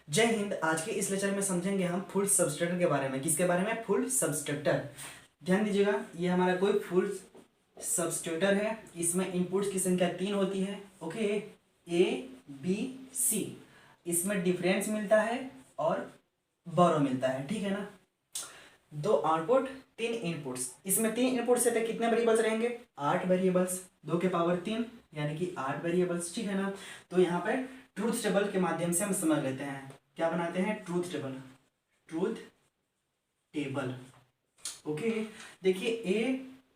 जय हिंद। आज के इस लेक्चर में समझेंगे हम फुल सबस्ट्रक्टर के बारे में। किसके बारे में? फुल सबस्ट्रक्टर। ध्यान दीजिएगा, ये हमारा कोई फुल सबस्ट्रक्टर है। इसमें इनपुट्स की संख्या 3 होती है। Okay, A B C. इसमें डिफरेंस मिलता है और बोरो मिलता है। ठीक है ना। 2 आउटपुट 3 इनपुट्स। इसमें 3 इनपुट से कितने वेरिएबल्स रहेंगे? 8 वेरिएबल्स। 2 के पावर 3 यानी कि 8 वेरिएबल्स। ठीक है ना। तो यहाँ पर ट्रूथ टेबल के माध्यम से हम समझ लेते हैं। क्या बनाते हैं? Truth table. Truth table. Okay, देखिए ए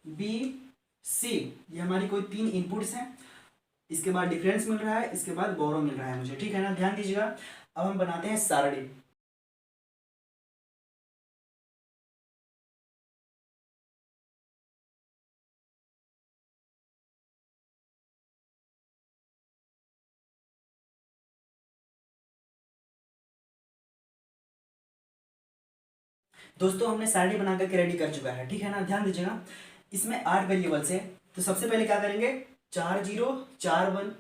बी सी, ये हमारी कोई 3 इनपुट्स हैं। इसके बाद डिफरेंस मिल रहा है, इसके बाद बोरो मिल रहा है मुझे। ठीक है ना। ध्यान दीजिएगा, अब हम बनाते हैं सारणी। दोस्तों, हमने सारणी बना करके रेडी कर चुका है। ठीक है ना। ध्यान दीजिएगा, इसमें 8 वेरिएबल्स है। तो सबसे पहले क्या करेंगे? 4 0 4 1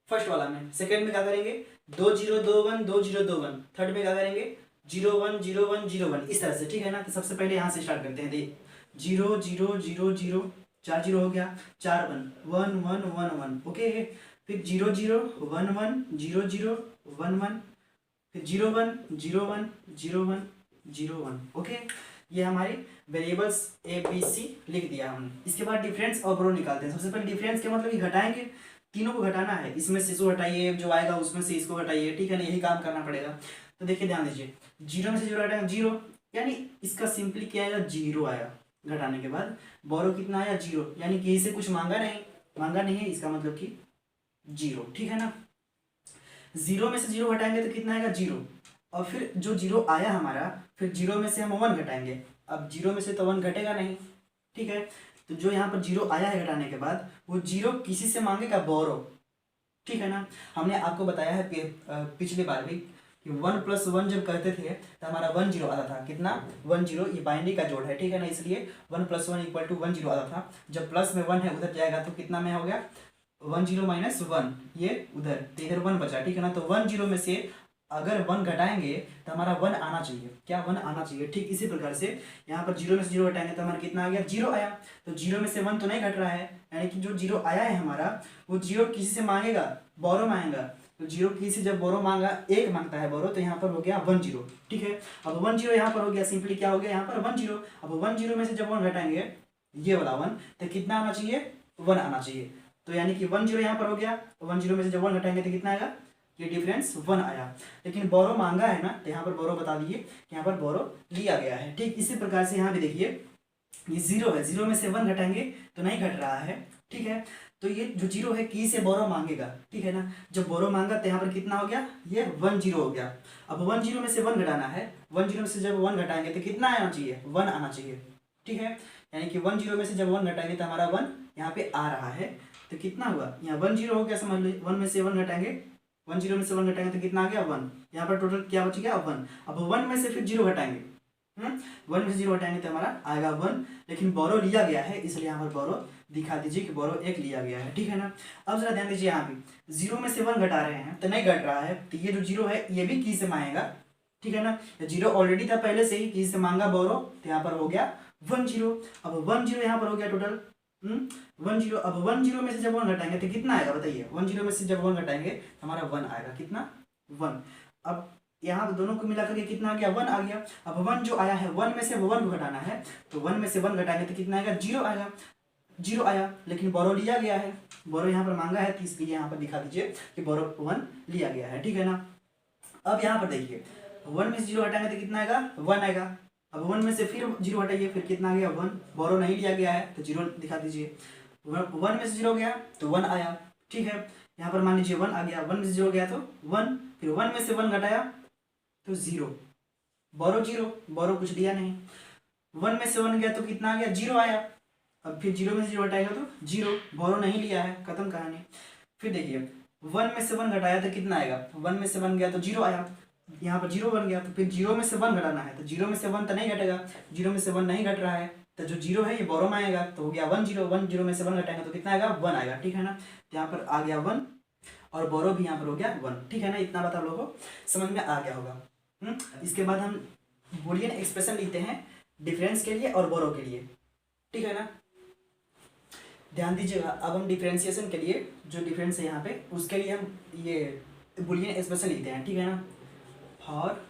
फर्स्ट वाला में। सेकंड में क्या करेंगे? 2 0 2 1 2 0 2 1। थर्ड में क्या करेंगे? 0 1 0 1 0 1। इस तरह से। ठीक है ना। तो सबसे पहले यहाँ से स्टार्ट करते हैं। देख, 0 0 0 0, 4 0 हो गया। 4 1 1 1 1 1। ओके, फिर 0 0 1 1 0 0 1 1, फिर 0 1 0 1 0 1 0 1। ओके, ये हमारी वेरिएबल्स ए बी सी लिख दिया हमने। इसके बाद डिफरेंस और बोरो निकालते हैं। सबसे पहले डिफरेंस के मतलब कि घटाएंगे, तीनों को घटाना है। इसमें से इसको हटाइए, जो आएगा उसमें से इसको हटाइए। ठीक है ना, यही काम करना पड़ेगा। तो देखिए, ध्यान दीजिए, 0 में से 0 हटाएंगे 0, यानी इसका सिंपली क्या आएगा? 0 आया। घटाने के बाद बोरो कितना आया? 0, यानी कि इसे कुछ मांगा नहीं है, इसका मतलब कि 0। ठीक है ना। 0 में से 0 हटाएंगे तो कितना आएगा? 0। और फिर जो 0 आया हमारा, फिर 0 में से हम 1 घटाएंगे। अब 0 में से तो 1 घटेगा नहीं। ठीक है, तो जो यहाँ पर 0 आया है घटाने के बाद, वो 0 किसी से मांगेगा? बोरो। ठीक है ना। हमने आपको बताया है पिछली बार भी कि 1 + 1 जब करते थे तो हमारा 1 0 आता था। कितना? 1 0। ये बाइनरी का जोड़ है। ठीक है ना, इसलिए 1 + 1 = 1 0 आता था। जब प्लस में 1 है उधर जाएगा तो कितना में हो गया? 1 0 - 1, ये उधर, तो इधर 1 बचा। ठीक है ना। तो 1 0 में से अगर 1 घटाएंगे तो हमारा 1 आना चाहिए। क्या? 1 आना चाहिए। ठीक इसी प्रकार से यहाँ पर 0 में से 0 घटाएंगे तो हमारा कितना आ गया? 0 आया। तो 0 में से 1 तो नहीं घट रहा है, यानी कि जो 0 आया है हमारा, वो 0 किसी से मांगेगा? बोरो मांगेगा। तो 0 किसी से जब बोरो मांगा, 1 मांगता है बोरो, तो यहाँ पर हो गया 1 0। ठीक है, अब 1 0 यहाँ पर हो गया। सिंपली क्या हो गया? यहाँ पर 1 0। अब 1 0 में से जब 1 घटाएंगे, ये वाला 1, तो कितना आना चाहिए? 1 आना चाहिए। तो यानी कि 1 0 यहाँ पर हो गया। 1 0 में से जब 1 घटाएंगे तो कितना आएगा? ये डिफरेंस 1 आया। लेकिन बोरो मांगा है ना, तो यहाँ पर बोरो बता दीजिए कि यहाँ पर बोरो लिया गया है। ठीक इसी प्रकार से यहाँ भी देखिए, ये 0 है, 0 में से 1 घटाएंगे तो नहीं घट रहा है। ठीक है, तो ये जो 0 है की से बोरो मांगेगा। ठीक है ना। जब बोरो मांगा तो यहाँ पर कितना हो गया? ये 1 0 हो गया। अब 1 0 में से 1 घटाना है। 1 0 में से जब 1 घटाएंगे तो कितना आना चाहिए? 1 आना चाहिए। ठीक है, यानी कि 1 0 में से जब 1 घटाएंगे तो हमारा 1 यहाँ पे आ रहा है। तो कितना हुआ? यहाँ 1 0 हो गया, समझ लो। 1 में से 1 घटाएंगे, 1 0 में से 1 घटाएंगे तो कितना आ गया? 1। यहाँ पर टोटल क्या बच गया? 1। अब 1 में से फिर 0 घटाएंगे। 1 में से 0 घटाएंगे तो हमारा आएगा 1। लेकिन बोरो लिया गया है, इसलिए यहाँ पर बोरो दिखा दीजिए कि बोरो 1 लिया गया है। ठीक है ना। अब जरा ध्यान दीजिए, यहाँ पे 0 में से 1 घटा रहे हैं तो नहीं घट रहा है, तो ये जो 0 है ये भी की से मांगेगा। ठीक है ना। 0 ऑलरेडी था पहले से ही, की से मांगा बोरो, तो यहाँ पर हो गया 1 0। अब 1 0 यहाँ पर हो गया टोटल 1 0। अब 1 0 में से जब 1 घटाएंगे तो कितना आएगा? बताइए। 1 0 में से जब 1 घटाएंगे तो हमारा 1 आएगा। कितना? 1। अब यहाँ दोनों को मिला करके कितना आ गया? 1 आ गया। अब 1 जो आया है, 1 में से 1 को घटाना है, तो 1 में से 1 घटाएंगे तो कितना आएगा? 0 आएगा। 0 आया, लेकिन बोरो लिया गया है। बोरो यहाँ पर मांगा है, तो इसलिए यहाँ पर दिखा दीजिए कि बोरो 1 लिया गया है। ठीक है ना। अब यहाँ पर देखिए, 1 में से 0 हटाएंगे तो कितना आएगा? 1 आएगा। अब 1 में से फिर 0 हटाइए, फिर कितना आ गया? 1। बोरो नहीं लिया गया है तो 0 दिखा दीजिए। 1 में से 0 गया तो 1 आया। ठीक है, यहाँ पर मान लीजिए 1 आ गया। 1 में से 0 गया तो 1, फिर 1 में से 1 घटाया तो 0। बोरो 0, बोरो कुछ दिया नहीं। 1 में से 1 गया तो कितना आ गया? 0 आया। अब फिर 0 में से 0 हटाएगा तो 0, बोरो नहीं लिया है, खत्म कहानी। फिर देखिए, 1 में से 1 घटाया तो कितना आएगा? 1 में से 1 गया तो 0 आया। यहाँ पर 0 बन गया, तो फिर 0 में से 1 घटाना है, तो 0 में से 1 तो नहीं घटेगा। 0 में से 1 नहीं घट रहा है, तो जो 0 है ये बोरो में आएगा, तो हो गया 1 0। 1 0 में से 1 घटाएंगे तो कितना आएगा? 1 आएगा। ठीक है ना। तो यहाँ पर आ गया 1। और बोरो भी यहाँ पर हो गया 1, ठीक है ना। इतना बात आप लोगों को समझ में आ गया होगा। इसके बाद हम बूलियन एक्सप्रेशन लिखते हैं डिफरेंस के लिए और बोरो के लिए, ठीक है ना। ध्यान दीजिएगा, अब हम डिफरेंशिएशन के लिए जो डिफरेंस है यहाँ पे उसके लिए हम ये बूलियन एक्सप्रेशन लिखते हैं, ठीक है ना, फॉर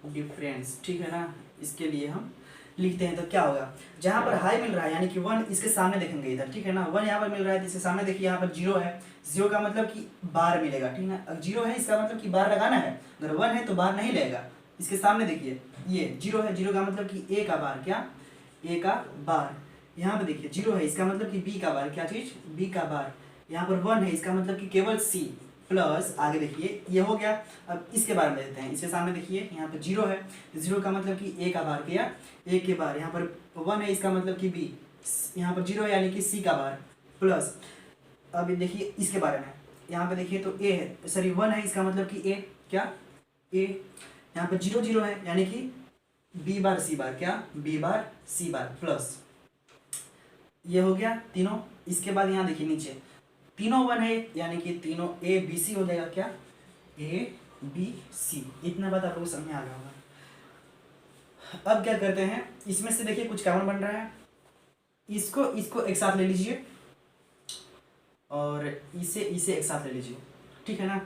डिफरेंस, ठीक है ना। इसके लिए हम लिखते हैं तो क्या होगा, जहाँ पर हाई मिल रहा है यानी कि 1 इसके सामने देखेंगे इधर, ठीक है ना। 1 यहाँ पर मिल रहा है तो इसके सामने देखिए यहाँ पर 0 है, 0 का मतलब कि बार मिलेगा, ठीक है ना। 0 है इसका मतलब कि बार लगाना है, अगर 1 है तो बार नहीं लगेगा। इसके सामने देखिए ये 0 है, 0 का मतलब कि ए का बार, क्या ए का बार। यहाँ पर देखिए 0 है इसका मतलब कि बी का बार, क्या चीज़ बी का बार। यहाँ पर 1 है इसका मतलब कि केवल सी, प्लस आगे देखिए ये हो गया। अब इसके बारे में देखते हैं, इसके सामने देखिए यहाँ पर 0 है, 0 का मतलब कि ए का बार, क्या ए के बार। यहाँ पर 1 है इसका मतलब कि बी, यहाँ पर 0 है यानी कि सी का बार, प्लस अब देखिए इसके बारे में, यहाँ पे देखिए तो ए है, सॉरी 1 है इसका मतलब कि ए, क्या ए। यहाँ पर 0 0 है यानी कि बी बार सी बार, क्या B bar C bar, plus ये हो गया तीनों। इसके बाद यहाँ देखिए नीचे तीनों 1 है यानी कि तीनों ए बी सी हो जाएगा, क्या ए बी सी। इतना बात आप लोगों को समझ में आ गया होगा। अब क्या करते हैं, इसमें से देखिए कुछ कॉमन बन रहा है, इसको एक साथ ले लीजिए और इसे एक साथ ले लीजिए, ठीक है ना।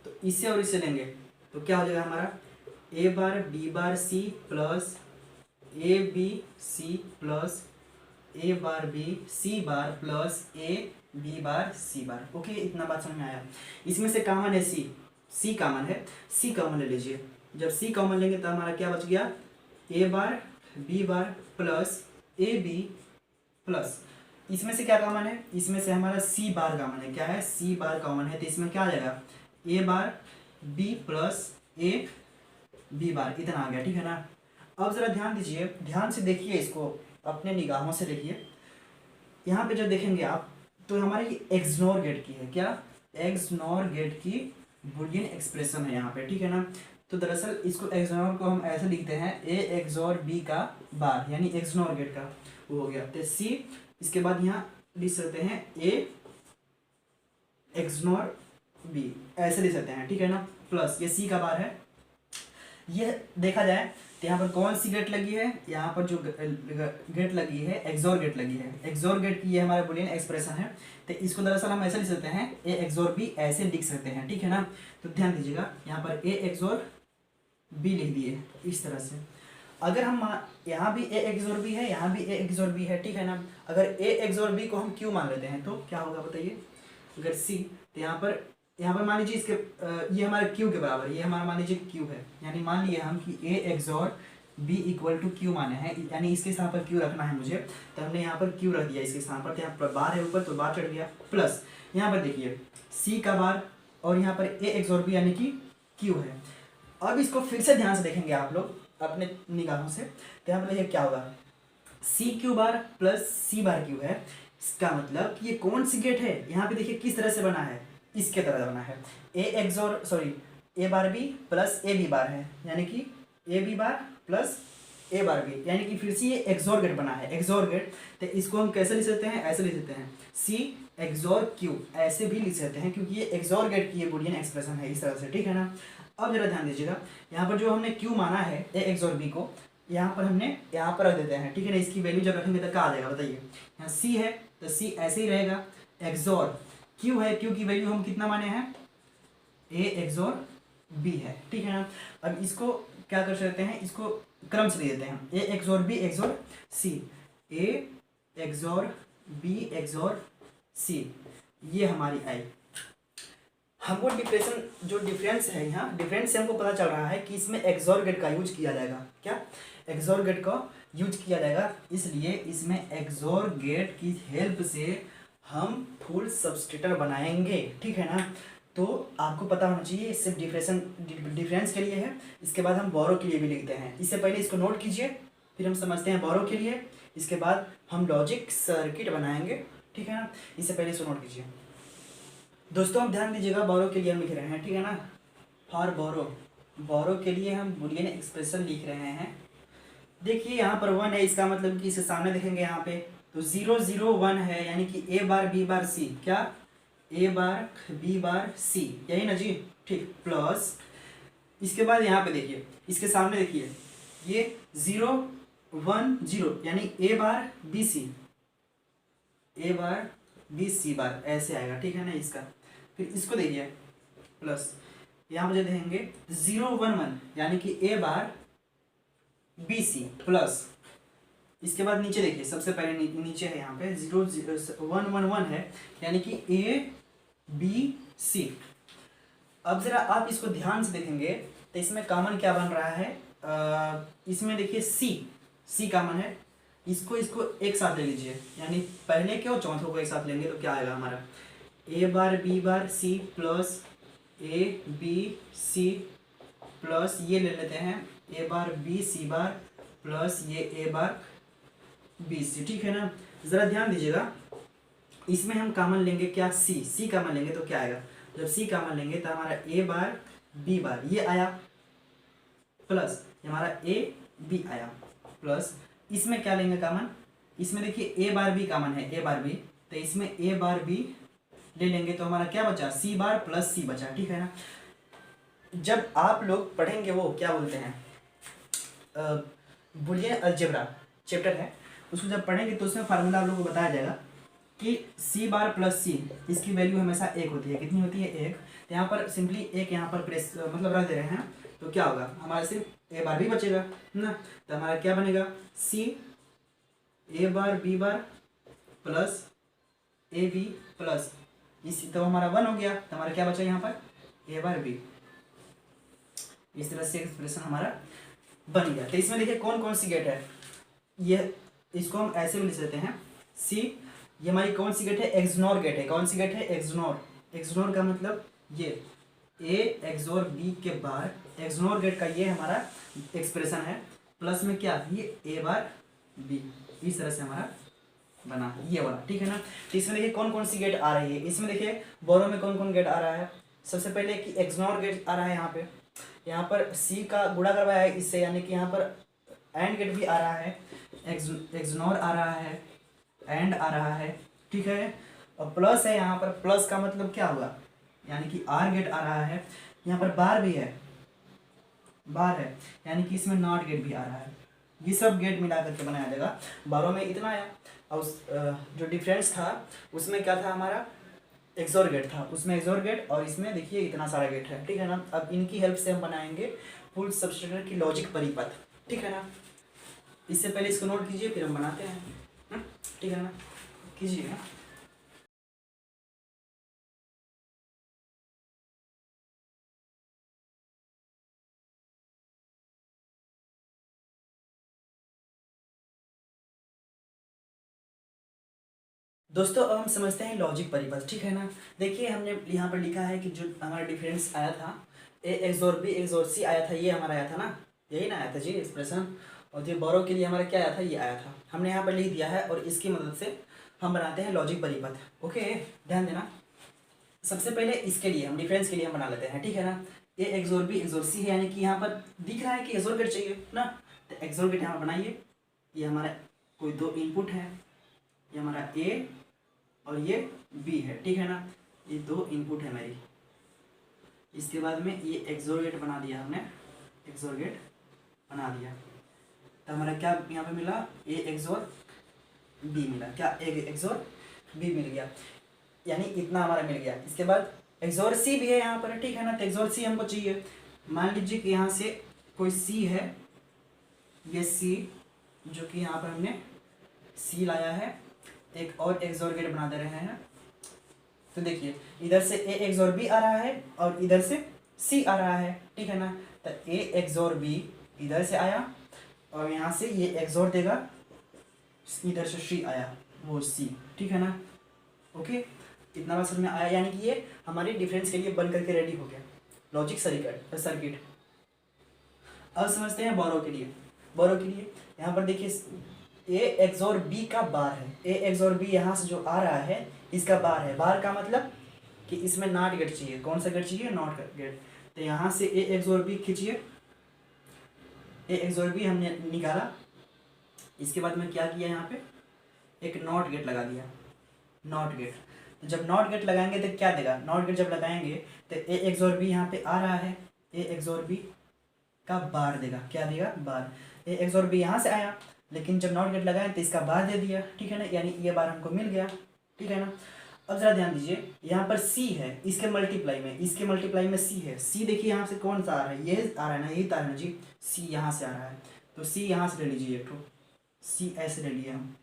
तो इसे और इसे लेंगे तो क्या हो जाएगा हमारा A bar B bar C plus A B C plus A bar B C bar plus A B bar C bar. Okay, इतना बात समझ में आया। इसमें से कॉमन है सी कॉमन है, सी कॉमन ले लीजिए। जब सी कॉमन लेंगे तो हमारा क्या बच गया, A bar B bar plus A B plus इसमें से क्या कॉमन है, इसमें से हमारा सी बार कॉमन है, क्या है सी बार कॉमन है। तो इसमें क्या आ जाएगा A bar B plus A B bar, इतना आ गया, ठीक है ना। अब जरा ध्यान दीजिए, ध्यान से देखिए, इसको अपने निगाहों से देखिए। यहाँ पे जब देखेंगे आप तो हमारी एक्सनोर गेट की है, क्या एक्सनोर गेट की बूलियन एक्सप्रेशन है यहाँ पे, ठीक है ना। तो दरअसल इसको एक्सनोर को हम ऐसे लिखते हैं ए एक्सोर बी का बार, यानी एक्सनोर गेट का वो हो गया। तो सी, इसके बाद यहाँ लिख सकते हैं ए एक्सनोर बी, ऐसे लिख सकते हैं, ठीक है ना। प्लस ये सी का बार है। ये देखा जाए तो यहाँ पर कौन सी गेट लगी है, यहाँ पर जो गेट लगी है एक्सोर गेट लगी है। एक्सोर गेट की ये हमारा बूलियन एक्सप्रेशन है। तो इसको दरअसल हम ऐसे लिख सकते हैं ए एक्सोर बी, ऐसे लिख सकते हैं, ठीक है ना। तो ध्यान दीजिएगा, यहाँ पर ए एक्सोर बी लिख दिए इस तरह से। अगर हम यहाँ भी ए एक्सोर बी है, यहाँ भी ए एक्सोर बी है, ठीक है ना। अगर ए एक्सोर बी को हम क्यू मान लेते हैं तो क्या होगा बताइए, अगर सी, तो यहाँ पर मान लीजिए इसके ये हमारे क्यू के बराबर, ये हमारा मान लीजिए क्यू है, यानी मान लिए हम कि A XOR B equal to Q माने हैं, यानी इसके स्थान पर क्यू रखना है मुझे, तो हमने यहाँ पर क्यू रख दिया इसके स्थान पर। तो यहाँ पर बार है ऊपर तो बार चढ़ गया, प्लस यहाँ पर देखिए सी का बार और यहाँ पर ए एक्सोर बी यानी कि क्यू है। अब इसको फिर से ध्यान से देखेंगे आप लोग अपने निगाहों से, तो यहाँ पर देखिए क्या होगा, सी क्यू बार प्लस सी बार क्यू है। इसका मतलब कि ये कौन सी गेट है, यहाँ पे देखिए किस तरह से बना है, इसके तरह बना है। A XOR sorry A bar B plus A B bar है, यानी कि A B bar plus A bar B, यानी कि फिर से ये एक्सोर गेट बना है, एक्सोर गेट। तो इसको हम कैसे लिख सकते हैं, ऐसे लिख सकते हैं सी एक्सोर क्यू, ऐसे भी लिख सकते हैं क्योंकि ये एक्सोर गेट की ये बूलियन एक्सप्रेशन है इस तरह से, ठीक है ना। अब जरा ध्यान दीजिएगा, यहाँ पर जो हमने क्यू माना है ए एक्सोर बी को, यहाँ पर हमने यहाँ पर रख देते हैं, ठीक है ना। इसकी वैल्यू जब रखेंगे तो क्या आ जाएगा बताइए, यहाँ सी है तो सी ऐसे ही रहेगा, एक्सोर क्यू है, क्यू की वैल्यू हम कितना माने हैं ए एक्सोर बी है, ठीक है ना। अब इसको क्या कर सकते हैं, इसको क्रम से दे देते हैं, ए एक्सोर बी एक्सोर सी, ए एक्सोर बी एक्सोर सी, ये हमारी आई। हमको डिफरेंस जो डिफरेंस है, यहाँ डिफरेंस से हमको पता चल रहा है कि इसमें एक्सोर गेट का यूज किया जाएगा, क्या एक्सोर गेट का यूज किया जाएगा, इसलिए इसमें एक्सोर गेट की हेल्प से हम फुल सबस्ट्रेटर बनाएंगे, ठीक है ना। तो आपको पता होना चाहिए, सिर्फ डिफरेंस के लिए है। इसके बाद हम बोरो के लिए भी लिखते हैं, इससे पहले इसको नोट कीजिए, फिर हम समझते हैं बोरो के लिए, इसके बाद हम लॉजिक सर्किट बनाएंगे, ठीक है ना। इससे पहले इसको नोट कीजिए दोस्तों। आप ध्यान दीजिएगा, बोरो के लिए हम लिख रहे हैं, ठीक है ना, फॉर बोरो के लिए हम बूलियन एक्सप्रेशन लिख रहे हैं। देखिए यहाँ पर 1 है, इसका मतलब कि इसे सामने देखेंगे यहाँ पे तो 0 0 1 है, यानी कि ए बार बी बार सी, क्या ए बार बी बार सी, यही ना जी, ठीक, प्लस इसके बाद यहाँ पे देखिए, इसके सामने देखिए ये 0 1 0 यानी ए bar B C, A bar B C बार ऐसे आएगा, ठीक है ना इसका। फिर इसको देखिए प्लस यहाँ मुझे देंगे 0 1 1 यानी कि ए बार बी सी प्लस इसके बाद नीचे देखिए सबसे पहले नीचे है यहाँ पे 0 1 1 1 है यानी कि ए बी सी। अब जरा आप इसको ध्यान से देखेंगे तो इसमें कॉमन क्या बन रहा है, इसमें देखिए सी कॉमन है, इसको एक साथ ले लीजिए, यानी पहले के और चौथे को एक साथ लेंगे तो क्या आएगा हमारा A bar B bar C plus A B C plus ये ले लेते हैं ए bar B C bar plus ये ए बार बी सी, ठीक है ना। ज़रा ध्यान दीजिएगा, इसमें हम कॉमन लेंगे क्या, सी कॉमन लेंगे तो क्या आएगा, जब सी कॉमन लेंगे तो हमारा ए बार बी बार ये आया प्लस हमारा ए बी आया प्लस इसमें क्या लेंगे कॉमन, इसमें देखिए ए बार बी कॉमन है, ए बार बी, तो इसमें ए बार बी ले लेंगे तो हमारा क्या बचा, सी बार प्लस सी बचा, ठीक है ना। जब आप लोग पढ़ेंगे वो क्या बोलते हैं बुलियन अलजेब्रा चैप्टर है, उसको जब पढ़ेंगे तो उसमें फार्मूला आप लोगों को बताया जाएगा कि सी बार प्लस सी इसकी वैल्यू हमेशा एक होती है, कितनी होती है, एक। तो यहाँ पर सिंपली एक यहाँ पर प्रेस मतलब रख दे रहे हैं, तो क्या होगा हमारा सिर्फ ए बार भी बचेगा ना, तो हमारा क्या बनेगा C A bar B bar plus A B plus इस, तो हमारा 1 हो गया, तो हमारा क्या बचा यहाँ पर ए बार बी। इस तरह से एक्सप्रेशन हमारा बन गया। तो इसमें देखिए कौन कौन सी गेट है, ये इसको हम ऐसे भी लिख सकते हैं सी, ये हमारी कौन सी गेट है, एक्सनोर गेट है, कौन सी गेट है, एक्सनोर। एक्सनोर का मतलब ये ए एक्सोर बी के बाद एक्सनोर गेट का ये हमारा एक्सप्रेशन है, प्लस में क्या ये ए बार बी, इस तरह से हमारा बना ये वाला, ठीक है ना। तो इसमें देखिए कौन कौन सी गेट आ रही है, इसमें देखिए बोरो में कौन कौन गेट आ रहा है, सबसे पहले कि एक्सनोर गेट आ रहा है, यहाँ पर सी का गुणा करवाया है इससे, यानी कि यहाँ पर एंड गेट भी आ रहा है, एक्सनोर आ रहा है, एंड आ रहा है, ठीक है। और प्लस है यहाँ पर, प्लस का मतलब क्या हुआ, यानी कि आर गेट आ रहा है, यहाँ पर बार भी है, बार है यानी कि इसमें नॉट गेट भी आ रहा है, ये सब गेट मिला करके बनाया जाएगा। बारों में इतना आया, और जो डिफरेंस था उसमें क्या था हमारा एक्सोर गेट था, उसमें एक्सोर गेट और इसमें देखिए इतना सारा गेट है, ठीक है ना। अब इनकी हेल्प से हम बनाएंगे फुल सबस्ट्रक्चर की लॉजिक परिपथ, ठीक है ना। इससे पहले इसको नोट कीजिए फिर हम बनाते हैं, ठीक है ना, कीजिएगा। दोस्तों अब हम समझते हैं लॉजिक परिपथ, ठीक है ना। देखिए हमने यहाँ पर लिखा है कि जो हमारा डिफरेंस आया था ए एक्सोर बी एक्सोर सी आया था, ये हमारा आया था ना, यही ना आया था जी एक्सप्रेशन। और जो बोरो के लिए हमारा क्या आया था, ये आया था, हमने यहाँ पर लिख दिया है और इसकी मदद से हम बनाते हैं लॉजिक परिपथ। ओके ध्यान देना, सबसे पहले इसके लिए हम डिफरेंस के लिए हम बना लेते हैं, ठीक है ना। ए एक्सोर बी एक्सोर सी है, यानी कि यहाँ पर दिख रहा है कि एक्सोर गेट चाहिए ना, तो एक्सोर गेट यहाँ बनाइए। ये हमारा कोई दो इनपुट है, ये हमारा ए और ये बी है, ठीक है ना, ये दो इनपुट है मेरी। इसके बाद में ये एक्सोर गेट बना दिया हमने, एक्सोर गेट बना दिया, तो हमारा क्या यहाँ पे मिला, ए एक्सोर बी मिला, क्या ए एक्सोर बी मिल गया, यानी इतना हमारा मिल गया। इसके बाद एक्सोर सी भी है यहाँ पर, ठीक है ना, तो एक्सोर सी हमको चाहिए। मान लीजिए कि यहाँ से कोई सी है, ये सी जो कि यहाँ पर हमने सी लाया है, एक और एक्सोर गेट बना दे रहे हैं, तो देखिए इधर से ए एक्सोर बी आ रहा है और इधर से सी आ रहा है, ठीक है ना। तो ए एक्सोर बी इधर से आया और यहाँ से ये एक्सोर देगा, इधर से सी आया वो सी, ठीक है ना। ओके इतना बात समझ में आया, यानी कि ये हमारे डिफरेंस के लिए बन करके रेडी हो गया लॉजिक सर्किट। अब समझते हैं बोरो के लिए। बोरो के लिए यहाँ पर देखिए ए एक्सोर बी का बार है, ए एक्सोर बी यहाँ से जो आ रहा है इसका बार है। बार का मतलब कि इसमें नॉट गेट चाहिए, कौन सा गेट चाहिए, नॉट गेट। तो यहाँ से ए एक्सोर बी खींचिए, ए एक्सोर बी हमने निकाला। इसके बाद में क्या किया, यहाँ पे एक नॉट गेट लगा दिया, नॉट गेट। तो जब नॉट गेट लगाएंगे तो क्या देगा, नॉट गेट जब लगाएंगे तो ए XOR B यहाँ पे आ रहा है, ए XOR B का बार देगा, क्या देगा, बार। ए XOR B यहाँ से आया, लेकिन जब नॉट गेट लगाए तो इसका बार दे दिया, ठीक है ना, यानी ये बार हमको मिल गया, ठीक है ना। अब जरा ध्यान दीजिए, यहाँ पर C है, इसके मल्टीप्लाई में C है। C देखिए यहाँ से कौन सा आ रहा है, ये आ रहा है ना, यही तार है ना जी, C यहाँ से आ रहा है, तो C यहाँ से ले लीजिए एक ठो, C ऐसे ले लिए हम,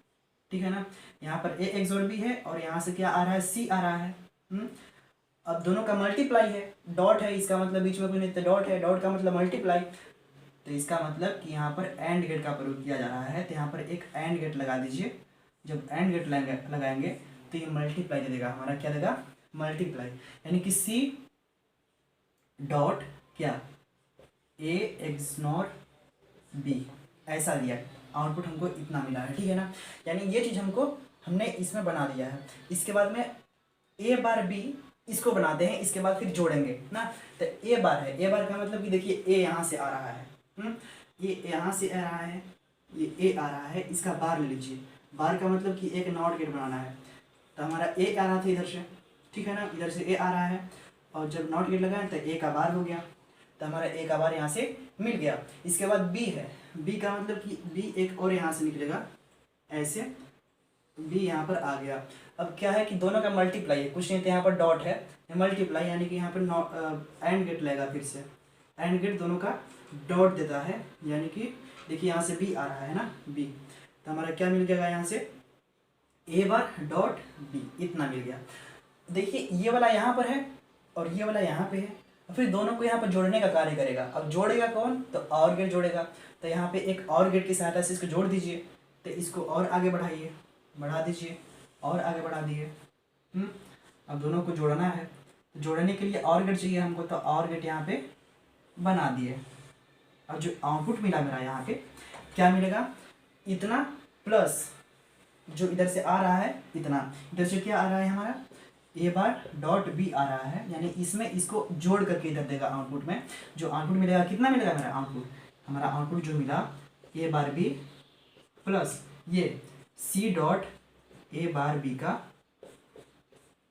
ठीक है ना। यहाँ पर A XOR B है और यहाँ से क्या आ रहा है, C आ रहा है। अब दोनों का मल्टीप्लाई है, डॉट है, इसका मतलब बीच में कोई नहीं तो डॉट है, डॉट का मतलब मल्टीप्लाई, तो इसका मतलब कि यहाँ पर एंड गेट का प्रयोग किया जा रहा है, तो यहाँ पर एक एंड गेट लगा दीजिए। जब एंड गेट लगाएंगे तो ये मल्टीप्लाई दे देगा, हमारा क्या देगा, मल्टीप्लाई, यानी कि C डॉट क्या, A XOR B ऐसा दिया है, आउटपुट हमको इतना मिला है, ठीक है ना। यानी ये चीज़ हमने इसमें बना दिया है। इसके बाद में A बार B इसको बनाते हैं, इसके बाद फिर जोड़ेंगे ना। तो A बार है, A बार का मतलब कि देखिए A यहाँ से आ रहा है, ये यहाँ से आ रहा है, ये A आ रहा है, इसका बार ले लीजिए। बार का मतलब कि एक नॉट गेट बनाना है, तो हमारा A आ रहा था इधर से, ठीक है ना, इधर से A आ रहा है, और जब नॉट गेट लगाए तो A का बार हो गया, तो हमारा A का बार यहाँ से मिल गया। इसके बाद B है, B का मतलब कि B एक और यहाँ से निकलेगा, ऐसे B यहाँ पर आ गया। अब क्या है कि दोनों का मल्टीप्लाई है, कुछ नहीं तो यहाँ पर डॉट है, मल्टीप्लाई यानी कि यहाँ पर एंड गेट लगेगा, फिर से एंड गेट दोनों का डॉट देता है, यानी कि देखिए यहाँ से B आ रहा है ना, B, तो हमारा क्या मिल गया यहाँ से, A बार डॉट B, इतना मिल गया। देखिए ये वाला यहाँ पर है और ये वाला यहाँ पे है, फिर दोनों को यहाँ पर जोड़ने का कार्य करेगा। अब जोड़ेगा कौन, तो और गेट जोड़ेगा, तो यहाँ पे एक और गेट की सहायता से इसको जोड़ दीजिए, तो इसको और आगे बढ़ाइए, बढ़ा दीजिए और आगे बढ़ा दिए। अब दोनों को जोड़ना है, तो जोड़ने के लिए और गेट चाहिए हमको, तो और गेट यहाँ पे बना दिए। अब जो आउटपुट मिला मेरा यहाँ पे क्या मिलेगा, इतना प्लस जो इधर से आ रहा है इतना, इधर से क्या आ रहा है हमारा, A बार डॉट B आ रहा है, यानी इसमें इसको जोड़ करके इधर देगा आउटपुट में। जो आउटपुट मिलेगा कितना मिलेगा मेरा आउटपुट, हमारा आउटपुट जो मिला A बार B प्लस ये C dot A bar B का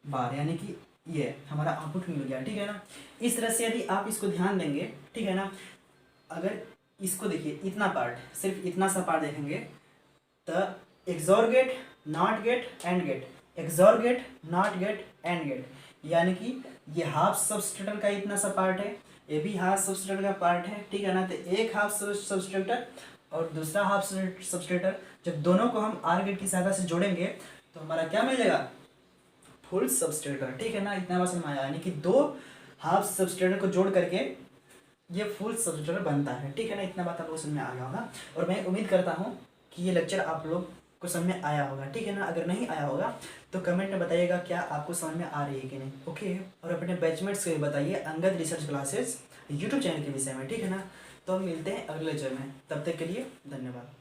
बार, यानी कि ये हमारा आउटपुट मिल गया, ठीक है ना। इस तरह से यदि आप इसको ध्यान देंगे, ठीक है ना, अगर इसको देखिए इतना पार्ट, सिर्फ इतना सा पार्ट देखेंगे, तो XOR gate, not gate, and gate, XOR gate, not gate, and gate, यानी कि ये हाफ सबस्ट्रेटर का इतना सा पार्ट है, ये भी हाफ सबस्ट्रेटर का पार्ट है, ठीक है ना। तो एक हाफ सबस्ट्रेटर और दूसरा हाफ सबस्ट्रेटर, जब दोनों को हम आर गेट की सहायता से जोड़ेंगे तो हमारा क्या मिल जाएगा, फुल सबस्ट्रेटर, ठीक है ना। इतना बात समझ में आया, यानी कि दो हाफ सबस्ट्रेटर को जोड़ करके ये फुल सबस्ट्रेटर बनता है, ठीक है ना। इतना बात आप लोग समझ में आ गया होगा, और मैं उम्मीद करता हूँ कि ये लेक्चर आप लोग को समझ में आया होगा, ठीक है ना। अगर नहीं आया होगा तो कमेंट में बताइएगा क्या आपको समझ में आ रही है कि नहीं, ओके। और अपने बैचमेट्स को भी बताइए Angad research classes YouTube channel के विषय में, ठीक है ना। तो हम मिलते हैं अगले लेक्चर में, तब तक के लिए धन्यवाद।